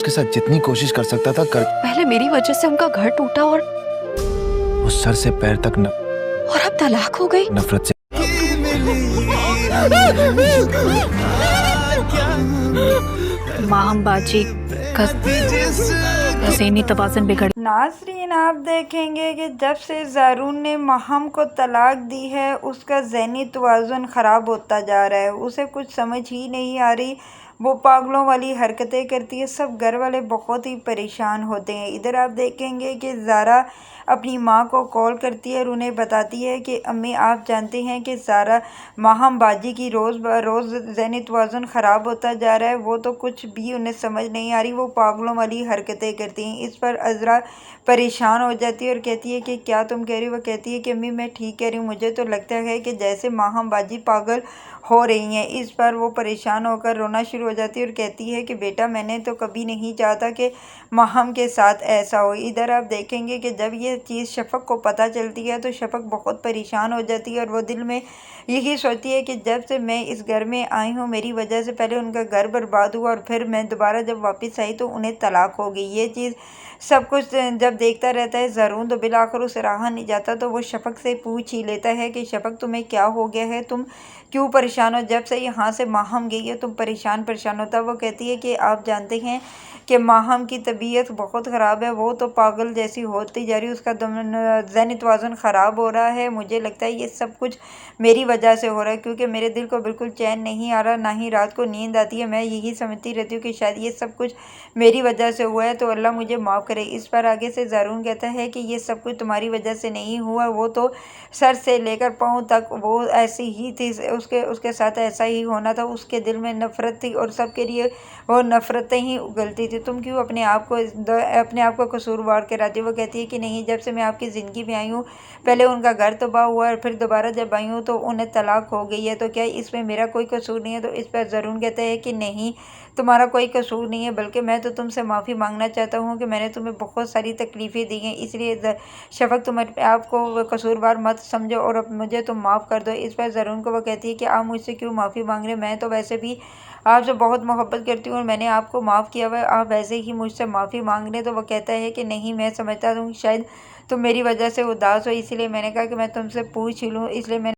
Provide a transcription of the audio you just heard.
उसके साथ जितनी कोशिश कर सकता था कर। पहले मेरी वजह से उनका घर टूटा और वो सर से पैर तक अब तलाक हो गई। नफरत से। माहम बाजी का ज़हनी तवाज़ुन बिगड़। नाज़रीन, आप देखेंगे कि जब से ज़ारून ने माहम को तलाक दी है उसका ज़हनी तवाज़ुन ख़राब होता जा रहा है। उसे कुछ समझ ही नहीं आ रही, वो पागलों वाली हरकतें करती है। सब घर वाले बहुत ही परेशान होते हैं। इधर आप देखेंगे कि ज़ारा अपनी माँ को कॉल करती है और उन्हें बताती है कि अम्मी, आप जानते हैं कि ज़ारा माहम बाजी की रोज़ रोज़ ज़हनी तवाज़ुन ख़राब होता जा रहा है। वो तो कुछ भी उन्हें समझ नहीं आ रही, वो पागलों वाली हरकतें करती हैं। इस पर अज़रा परेशान हो जाती है और कहती है कि क्या तुम कह रही हो? वो कहती है कि अम्मी, मैं ठीक कह रही हूँ, मुझे तो लगता है कि जैसे माहम बाजी पागल हो रही हैं। इस पर वो परेशान होकर रोना शुरू हो जाती है और कहती है कि बेटा, मैंने तो कभी नहीं चाहता कि माहम के साथ ऐसा हो। इधर आप देखेंगे कि जब ये चीज़ शफ़क़ को पता चलती है तो शफ़क़ बहुत परेशान हो जाती है और वो दिल में यही सोचती है कि जब से मैं इस घर में आई हूँ, मेरी वजह से पहले उनका घर बर्बाद हुआ और फिर मैं दोबारा जब वापस आई तो उन्हें तलाक हो गई। ये चीज़ सब कुछ जब देखता रहता है ज़ारून, तो बिलाखिर उसे रहा नहीं जाता, तो वो शफ़क़ से पूछ ही लेता है कि शफ़क़, तुम्हें क्या हो गया है? तुम क्यों परेशान हो? जब से यहाँ से माहम गई है तुम परेशान होता। वो कहती है कि आप जानते हैं कि माहम की तबीयत बहुत ख़राब है, वो तो पागल जैसी होती जा रही है, उसका ज़हनी तवाज़ुन ख़राब हो रहा है। मुझे लगता है ये सब कुछ मेरी वजह से हो रहा है, क्योंकि मेरे दिल को बिल्कुल चैन नहीं आ रहा, ना ही रात को नींद आती है। मैं यही समझती रहती हूँ कि शायद ये सब कुछ मेरी वजह से हुआ है, तो अल्लाह मुझे माफ़ करे। इस पर आगे से ज़ारून कहता है कि ये सब कुछ तुम्हारी वजह से नहीं हुआ, वो तो सर से लेकर पाँव तक वो ऐसी ही थी, उसके साथ ऐसा ही होना था। उसके दिल में नफ़रत थी और सबके लिए वो नफ़रतें ही उगलती थी। तुम क्यों अपने आप को कसूरवार कराती हो? वो कहती है कि नहीं, जब से मैं आपकी ज़िंदगी में आई हूँ, पहले उनका घर तबाह हुआ और फिर दोबारा जब आई हूँ तो उन्हें तलाक हो गई है, तो क्या इसमें मेरा कोई कसूर नहीं है? तो इस पर ज़ारून कहता है कि नहीं, तुम्हारा कोई कसूर नहीं है, बल्कि मैं तो तुमसे माफ़ी मांगना चाहता हूँ कि मैंने तुम्हें बहुत सारी तकलीफ़ें दी हैं, इसलिए शफ़क़, तुम आपको कसूरवार मत समझो और अब मुझे तुम माफ़ कर दो। इस पर ज़ारून को वो कहती है कि आप मुझसे क्यों माफ़ी मांग रहे हैं? मैं तो वैसे भी आपसे बहुत मोहब्बत करती हूँ और मैंने आपको माफ़ किया हुआ है, आप वैसे ही मुझसे माफ़ी मांग रहे हैं। तो वो कहता है कि नहीं, मैं समझता हूँ शायद तुम मेरी वजह से उदास हो, इसलिए मैंने कहा कि मैं तुमसे पूछ ही लूँ, इसलिए मैंने